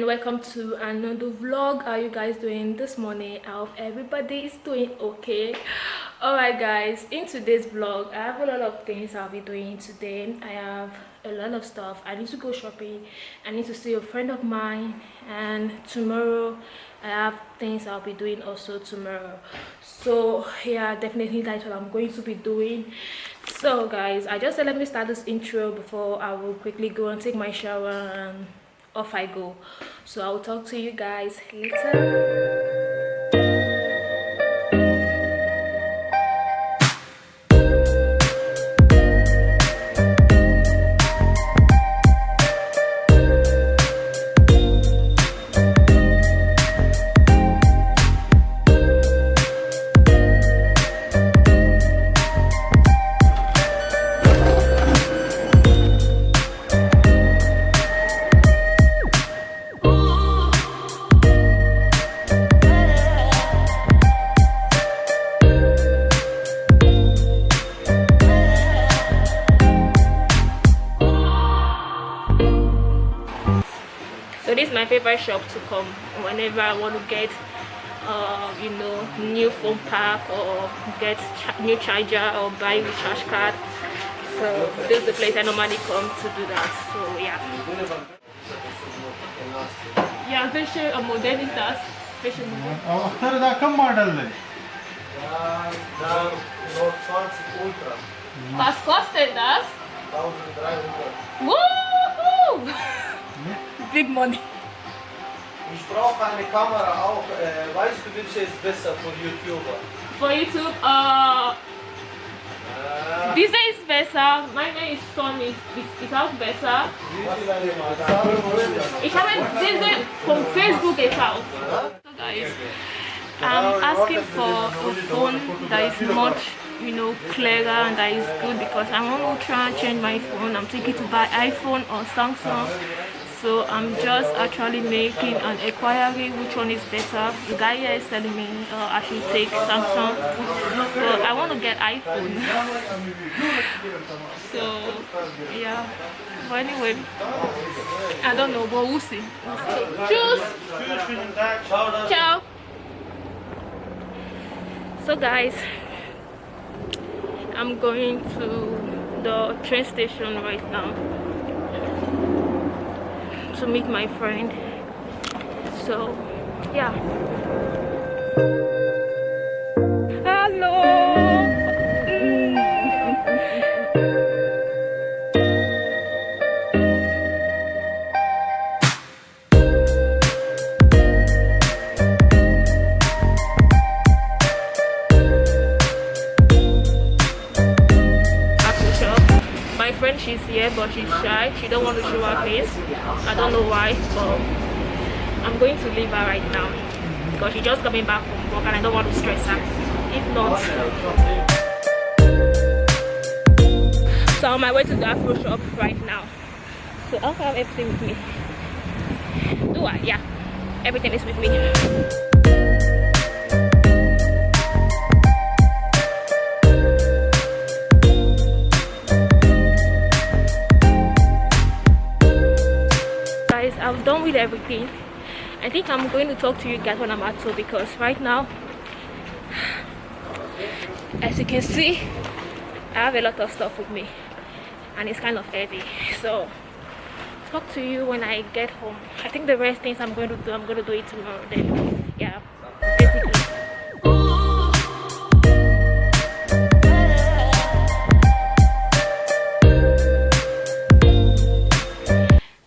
welcome to another vlog. How are you guys doing this morning? I hope everybody is doing okay. All right guys, in today's vlog I have a lot of things I'll be doing today. I have a lot of stuff. I need to go shopping, I need to see a friend of mine, and tomorrow I have things I'll be doing also tomorrow. So yeah, definitely that's what I'm going to be doing. So guys, I just said let me start this intro before I will quickly go and take my shower and off I go. So I'll talk to you guys later. So this is my favorite shop to come whenever I want to get you know, new phone pack or get new charger or buy recharge card. So this is the place I normally come to do that. So yeah. Yeah, welche Modell ist das? Welche Modell? اختار ده كم موديل ده؟ Da Nord 20 Ultra. Was kostet das? 1300. Woohoo! Big money. Ich brauche eine Kamera auch. Weißt du, welche ist besser für YouTuber? For YouTube, diese ist besser. Meine ist Sony. Ist auch besser. Ich habe diese von Facebook gekauft. So guys, I'm asking for a phone that is much, you know, clearer and that is good because I want to try and change my phone. I'm thinking to buy iPhone or Samsung. So I'm just actually making an inquiry which one is better. The guy here is telling me I should take Samsung, but I want to get iPhone. So yeah, but anyway, I don't know, but we'll see. Cheers. Ciao. So guys, I'm going to the train station right now to meet my friend. So yeah. Hello. My friend, she's here but she's shy. She don't want to show her face. I don't know why, but I'm going to leave her right now because she's just coming back from work and I don't want to stress her. If not, so I'm on my way to the Afro shop right now. So I'll have everything with me. Do I? Yeah, everything is with me. I'm done with everything. I think I'm going to talk to you guys when I'm at home because right now, as you can see, I have a lot of stuff with me and it's kind of heavy. So talk to you when I get home. I think the rest things I'm going to do it tomorrow then. Yeah, basically.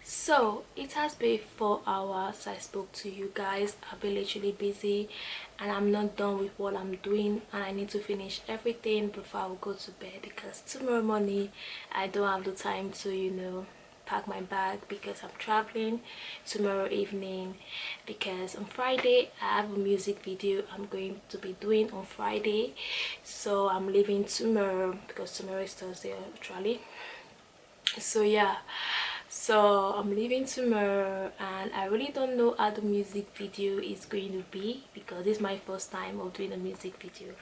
So it has been 4 hours I spoke to you guys. I've been literally busy and I'm not done with what I'm doing and I need to finish everything before I will go to bed because tomorrow morning I don't have the time to, you know, pack my bag because I'm traveling tomorrow evening, because on Friday I have a music video I'm going to be doing on Friday. So I'm leaving tomorrow because tomorrow is Thursday actually. So yeah, so I'm leaving tomorrow and I really don't know how the music video is going to be because this is my first time of doing a music video,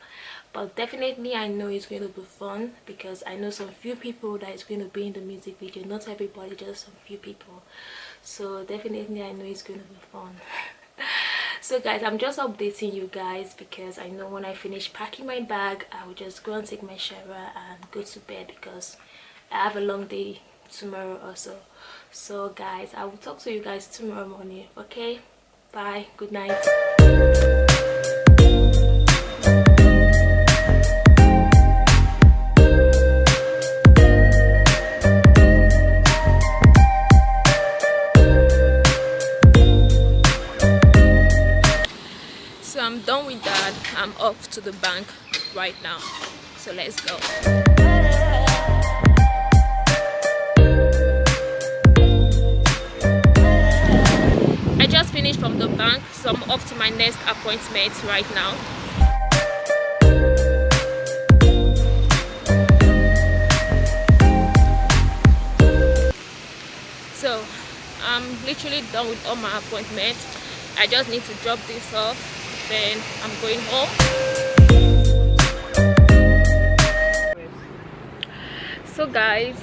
but definitely I know it's going to be fun because I know some few people that is going to be in the music video, not everybody, just some few people. so definitely I know it's going to be fun. So guys, I'm just updating you guys because I know when I finish packing my bag, I will just go and take my shower and go to bed because I have a long day tomorrow also. So guys, I will talk to you guys tomorrow morning. Okay, bye, good night. So I'm done with that. I'm off to the bank right now, so let's go. I just finished from the bank, so I'm off to my next appointment right now. So I'm literally done with all my appointments. I just need to drop this off, then I'm going home. So guys,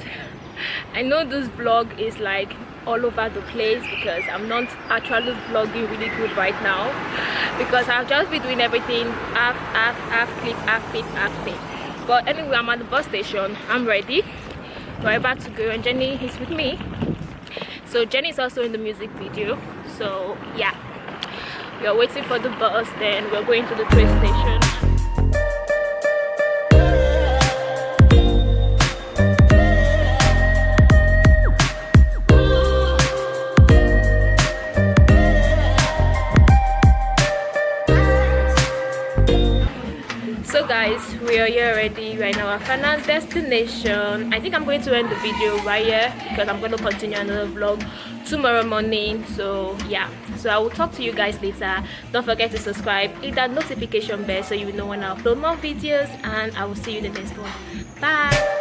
I know this vlog is like all over the place because I'm not actually vlogging really good right now because I'll just be doing everything half clip. But anyway, I'm at the bus station. I'm ready. We're about to go and Jenny is with me. So Jenny is also in the music video. So yeah, we are waiting for the bus, then we're going to the train station. So guys, we are here already right now, our final destination. I think I'm going to end the video right here because I'm going to continue another vlog tomorrow morning. So yeah, so I will talk to you guys later. Don't forget to subscribe, hit that notification bell so you know when I upload more videos, and I will see you in the next one. Bye.